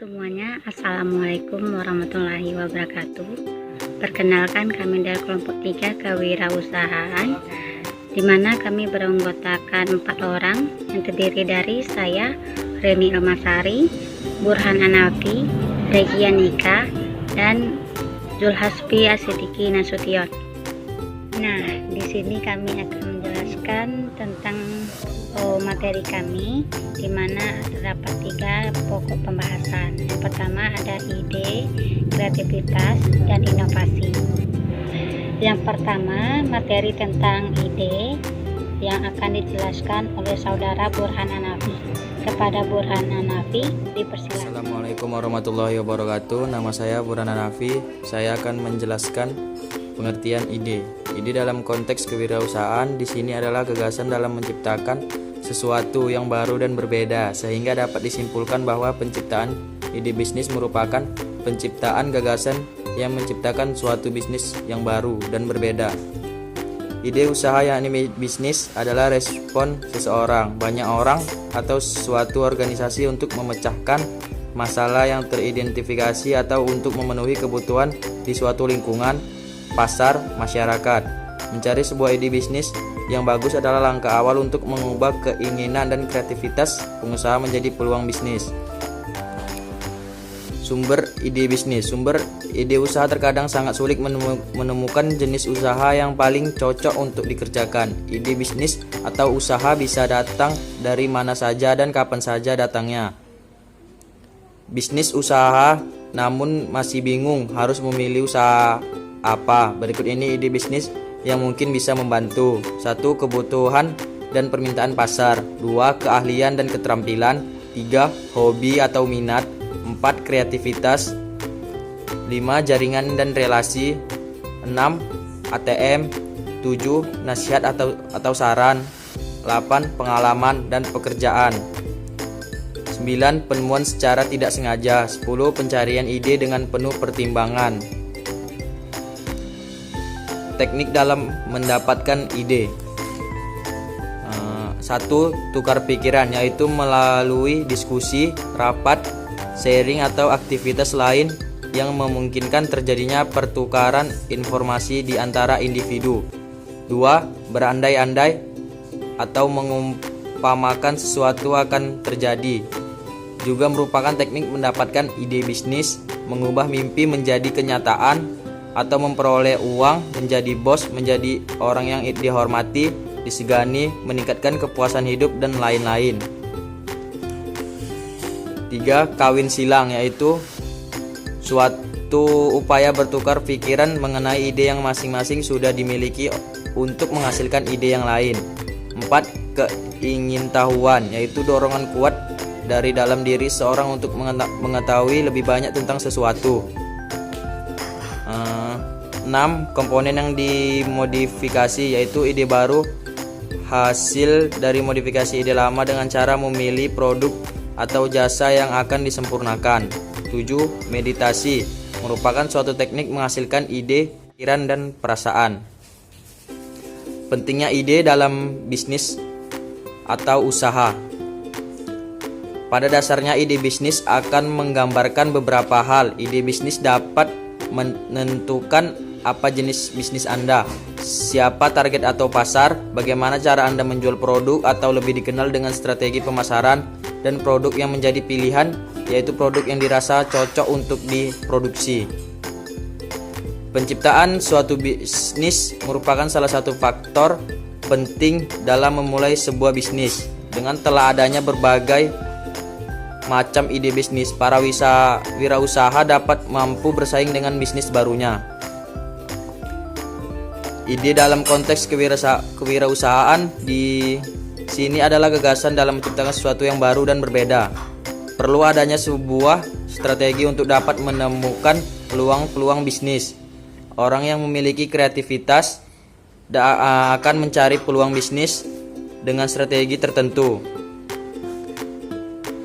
semuanya, Assalamualaikum warahmatullahi wabarakatuh. Perkenalkan, kami dari kelompok 3 kewirausahaan, di mana kami beranggotakan 4 orang yang terdiri dari saya, Reni Elmasari, Burhan Anafi, Regia Nika, dan Zulhasbi Asidiki Nasution. Nah, di sini kami akan menjelaskan tentang materi kami, di mana terdapat 3 pokok pembahasan. Yang pertama ada ide, kreativitas, dan inovasi. Yang pertama, materi tentang ide yang akan dijelaskan oleh saudara Burhan Anafi. Kepada Burhan Anafi, dipersilakan. Assalamualaikum warahmatullahi wabarakatuh. Nama saya Burhan Anafi. Saya akan menjelaskan pengertian ide. Ide dalam konteks kewirausahaan di sini adalah gagasan dalam menciptakan sesuatu yang baru dan berbeda, sehingga dapat disimpulkan bahwa penciptaan ide bisnis merupakan penciptaan gagasan yang menciptakan suatu bisnis yang baru dan berbeda. Ide usaha yakni bisnis adalah respon seseorang, banyak orang, atau suatu organisasi untuk memecahkan masalah yang teridentifikasi atau untuk memenuhi kebutuhan di suatu lingkungan, pasar, masyarakat. Mencari sebuah ide bisnis yang bagus adalah langkah awal untuk mengubah keinginan dan kreativitas pengusaha menjadi peluang bisnis. Sumber ide bisnis. Sumber ide usaha terkadang sangat sulit menemukan jenis usaha yang paling cocok untuk dikerjakan. Ide bisnis atau usaha bisa datang dari mana saja dan kapan saja datangnya. Bisnis usaha namun masih bingung harus memilih usaha apa. Berikut ini ide bisnis yang mungkin bisa membantu. 1. Kebutuhan dan permintaan pasar. 2. Keahlian dan keterampilan. 3. Hobi atau minat. 4. Kreativitas. 5. Jaringan dan relasi. 6. ATM. 7. Nasihat atau saran. 8. Pengalaman dan pekerjaan. 9. Penemuan secara tidak sengaja. 10. Pencarian ide dengan penuh pertimbangan. Teknik dalam mendapatkan ide. 1. Tukar pikiran, yaitu melalui diskusi, rapat, sharing atau aktivitas lain yang memungkinkan terjadinya pertukaran informasi di antara individu. 2. Berandai-andai atau mengumpamakan sesuatu akan terjadi, juga merupakan teknik mendapatkan ide bisnis. Mengubah mimpi menjadi kenyataan atau memperoleh uang, menjadi bos, menjadi orang yang dihormati, disegani, meningkatkan kepuasan hidup, dan lain-lain. 3. Kawin silang, yaitu suatu upaya bertukar pikiran mengenai ide yang masing-masing sudah dimiliki untuk menghasilkan ide yang lain. 4. Keingintahuan, yaitu dorongan kuat dari dalam diri seorang untuk mengetahui lebih banyak tentang sesuatu. 6. Komponen yang dimodifikasi, yaitu ide baru hasil dari modifikasi ide lama dengan cara memilih produk atau jasa yang akan disempurnakan. 7. Meditasi, merupakan suatu teknik menghasilkan ide, pikiran, dan perasaan. Pentingnya ide dalam bisnis atau usaha. Pada dasarnya ide bisnis akan menggambarkan beberapa hal. Ide bisnis dapat menentukan apa jenis bisnis Anda, siapa target atau pasar, bagaimana cara Anda menjual produk atau lebih dikenal dengan strategi pemasaran, dan produk yang menjadi pilihan, yaitu produk yang dirasa cocok untuk diproduksi. Penciptaan suatu bisnis merupakan salah satu faktor penting dalam memulai sebuah bisnis. Dengan telah adanya berbagai macam ide bisnis, para wirausaha dapat mampu bersaing dengan bisnis barunya. Ide dalam konteks kewirausahaan di sini adalah gagasan dalam menciptakan sesuatu yang baru dan berbeda. Perlu adanya sebuah strategi untuk dapat menemukan peluang-peluang bisnis. Orang yang memiliki kreativitas akan mencari peluang bisnis dengan strategi tertentu.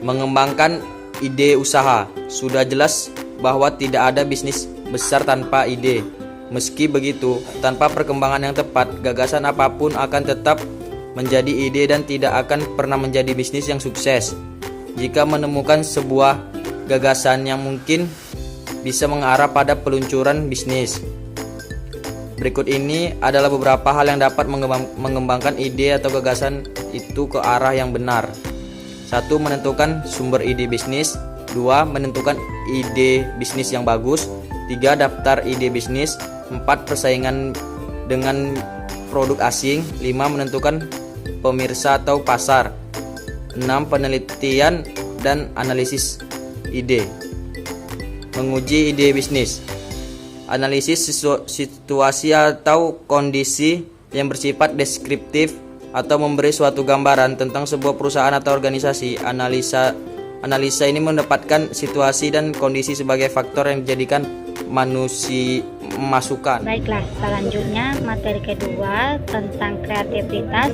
Mengembangkan ide usaha. Sudah jelas bahwa tidak ada bisnis besar tanpa ide. Meski begitu, tanpa perkembangan yang tepat, gagasan apapun akan tetap menjadi ide dan tidak akan pernah menjadi bisnis yang sukses. Jika menemukan sebuah gagasan yang mungkin bisa mengarah pada peluncuran bisnis. Berikut ini adalah beberapa hal yang dapat mengembangkan ide atau gagasan itu ke arah yang benar. 1. Menentukan sumber ide bisnis. 2. Menentukan ide bisnis yang bagus. 3. Daftar ide bisnis. 4. Persaingan dengan produk asing. 5. Menentukan pemirsa atau pasar. 6. Penelitian dan analisis ide. Menguji ide bisnis. Analisis situasi atau kondisi yang bersifat deskriptif atau memberi suatu gambaran tentang sebuah perusahaan atau organisasi. Analisa ini mendapatkan situasi dan kondisi sebagai faktor yang dijadikan masukan. Baiklah, selanjutnya materi kedua tentang kreativitas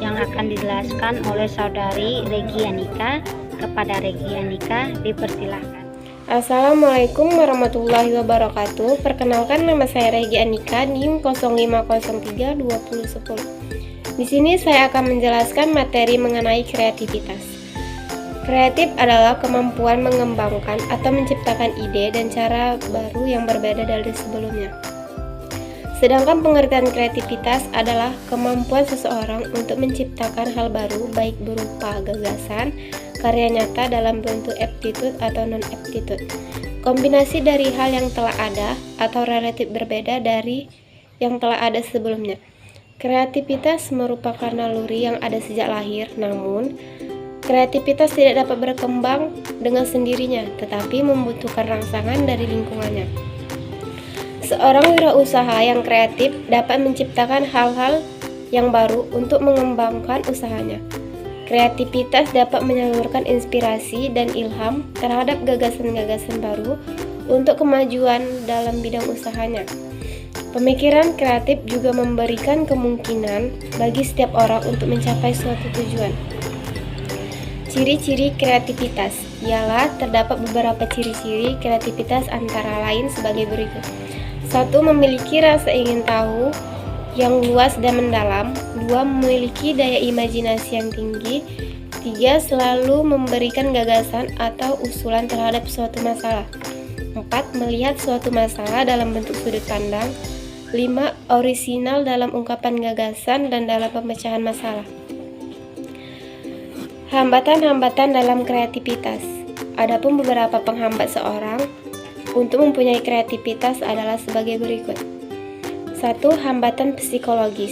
yang akan dijelaskan oleh saudari Reggianika. Kepada Reggianika dipersilahkan. Assalamualaikum warahmatullahi wabarakatuh. Perkenalkan, nama saya Reggianika, NIM 05032010. Di sini saya akan menjelaskan materi mengenai kreativitas. Kreatif adalah kemampuan mengembangkan atau menciptakan ide dan cara baru yang berbeda dari sebelumnya. Sedangkan pengertian kreativitas adalah kemampuan seseorang untuk menciptakan hal baru, baik berupa gagasan, karya nyata dalam bentuk aptitude atau non-aptitude. Kombinasi dari hal yang telah ada atau relatif berbeda dari yang telah ada sebelumnya. Kreativitas merupakan naluri yang ada sejak lahir, namun kreativitas tidak dapat berkembang dengan sendirinya, tetapi membutuhkan rangsangan dari lingkungannya. Seorang wirausaha yang kreatif dapat menciptakan hal-hal yang baru untuk mengembangkan usahanya. Kreativitas dapat menyalurkan inspirasi dan ilham terhadap gagasan-gagasan baru untuk kemajuan dalam bidang usahanya. Pemikiran kreatif juga memberikan kemungkinan bagi setiap orang untuk mencapai suatu tujuan. Ciri-ciri kreativitas ialah terdapat beberapa ciri-ciri kreativitas antara lain sebagai berikut. 1. Memiliki rasa ingin tahu yang luas dan mendalam. 2. Memiliki daya imajinasi yang tinggi. 3. Selalu memberikan gagasan atau usulan terhadap suatu masalah. 4. Melihat suatu masalah dalam bentuk sudut pandang. 5. Orisinal dalam ungkapan gagasan dan dalam pemecahan masalah. Hambatan-hambatan dalam kreativitas. Adapun beberapa penghambat seorang untuk mempunyai kreativitas adalah sebagai berikut. 1. Hambatan psikologis,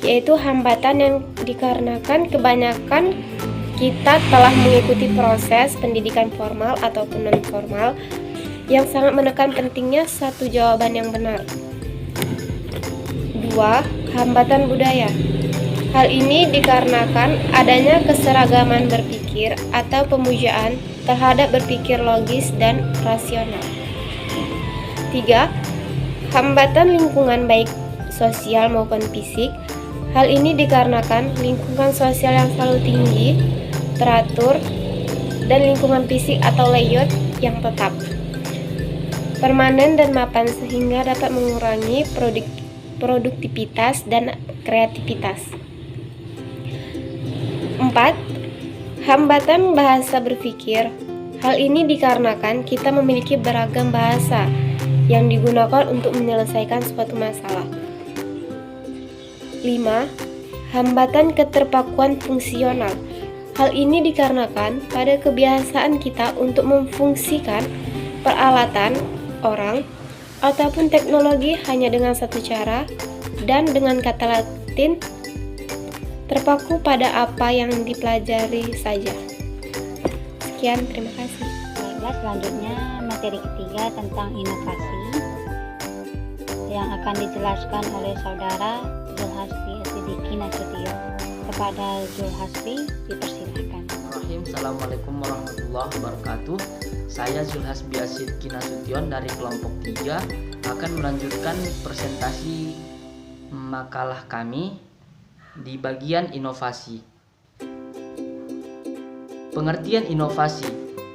yaitu hambatan yang dikarenakan kebanyakan kita telah mengikuti proses pendidikan formal ataupun non-formal yang sangat menekan pentingnya satu jawaban yang benar. 2. Hambatan budaya. Hal ini dikarenakan adanya keseragaman berpikir atau pemujaan terhadap berpikir logis dan rasional. 3. Hambatan lingkungan baik sosial maupun fisik. Hal ini dikarenakan lingkungan sosial yang selalu tinggi, teratur, dan lingkungan fisik atau layout yang tetap, permanen dan mapan sehingga dapat mengurangi produktivitas dan kreativitas. 4. Hambatan bahasa berpikir. Hal ini dikarenakan kita memiliki beragam bahasa yang digunakan untuk menyelesaikan suatu masalah. 5. Hambatan keterpakuan fungsional. Hal ini dikarenakan pada kebiasaan kita untuk memfungsikan peralatan, orang, ataupun teknologi hanya dengan satu cara dan dengan kata Latin terpaku pada apa yang dipelajari saja. Sekian, terima kasih. Baiklah, selanjutnya materi ketiga tentang inovasi yang akan dijelaskan oleh saudara Zulhasbi Asidiki Nasution. Kepada Zulhasbi dipersilahkan. Assalamualaikum warahmatullahi wabarakatuh. Saya Zulhasbi Asidiki Nasution dari kelompok 3 akan melanjutkan presentasi makalah kami di bagian inovasi. Pengertian inovasi.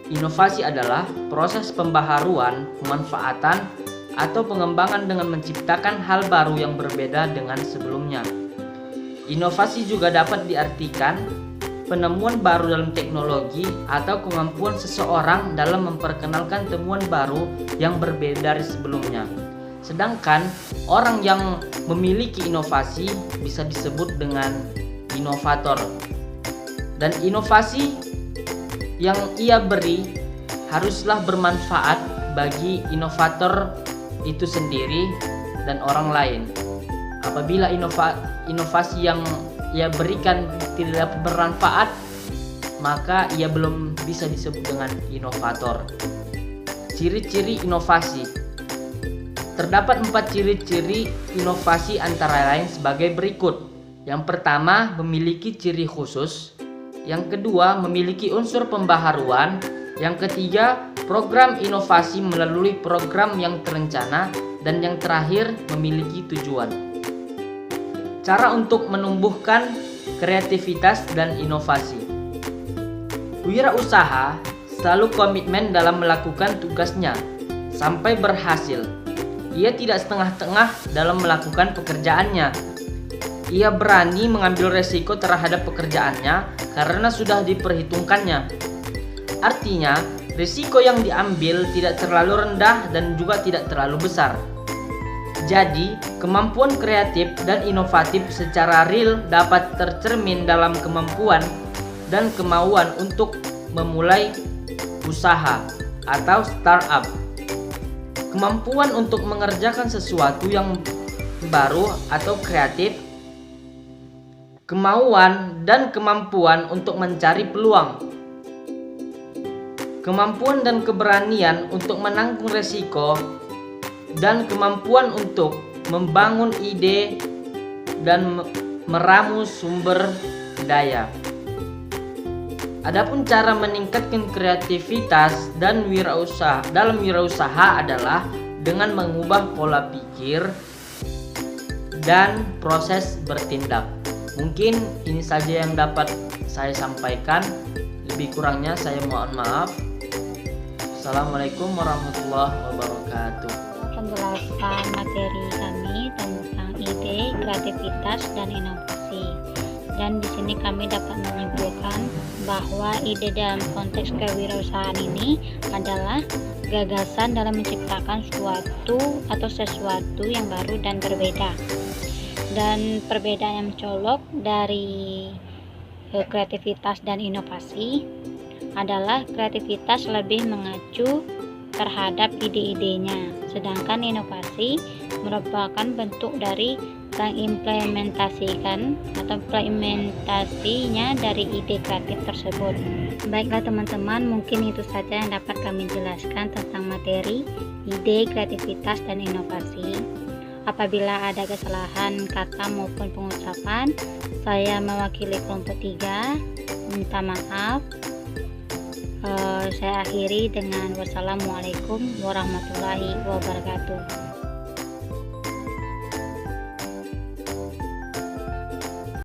Inovasi adalah proses pembaharuan, pemanfaatan, atau pengembangan dengan menciptakan hal baru yang berbeda dengan sebelumnya. Inovasi juga dapat diartikan penemuan baru dalam teknologi atau kemampuan seseorang dalam memperkenalkan temuan baru yang berbeda dari sebelumnya. Sedangkan orang yang memiliki inovasi bisa disebut dengan inovator. Dan inovasi yang ia beri haruslah bermanfaat bagi inovator itu sendiri dan orang lain. Apabila inovasi yang ia berikan tidak bermanfaat, maka ia belum bisa disebut dengan inovator. Ciri-ciri inovasi. Terdapat 4 ciri-ciri inovasi antara lain sebagai berikut. Yang pertama, memiliki ciri khusus. Yang kedua, memiliki unsur pembaharuan. Yang ketiga, program inovasi melalui program yang terencana. Dan yang terakhir, memiliki tujuan. Cara untuk menumbuhkan kreativitas dan inovasi. Wirausaha selalu komitmen dalam melakukan tugasnya sampai berhasil. Ia tidak setengah-tengah dalam melakukan pekerjaannya. Ia berani mengambil resiko terhadap pekerjaannya karena sudah diperhitungkannya. Artinya, risiko yang diambil tidak terlalu rendah dan juga tidak terlalu besar. Jadi, kemampuan kreatif dan inovatif secara real dapat tercermin dalam kemampuan dan kemauan untuk memulai usaha atau startup. Kemampuan untuk mengerjakan sesuatu yang baru atau kreatif, kemauan dan kemampuan untuk mencari peluang, kemampuan dan keberanian untuk menanggung resiko, dan kemampuan untuk membangun ide dan meramu sumber daya. Adapun cara meningkatkan kreativitas dan wirausaha adalah dengan mengubah pola pikir dan proses bertindak. Mungkin ini saja yang dapat saya sampaikan. Lebih kurangnya saya mohon maaf. Assalamualaikum warahmatullahi wabarakatuh. Penjelasan materi kami tentang ide, kreativitas, dan inovasi. Dan di sini kami dapat menyimpulkan bahwa ide dalam konteks kewirausahaan ini adalah gagasan dalam menciptakan sesuatu yang baru dan berbeda. Dan perbedaan yang mencolok dari kreativitas dan inovasi adalah kreativitas lebih mengacu terhadap ide-idenya, sedangkan inovasi merupakan bentuk dari implementasinya dari ide kreatif tersebut. Baiklah teman-teman, mungkin itu saja yang dapat kami jelaskan tentang materi ide, kreativitas, dan inovasi. Apabila ada kesalahan kata maupun pengucapan, saya mewakili kelompok 3 minta maaf. Saya akhiri dengan wassalamualaikum warahmatullahi wabarakatuh.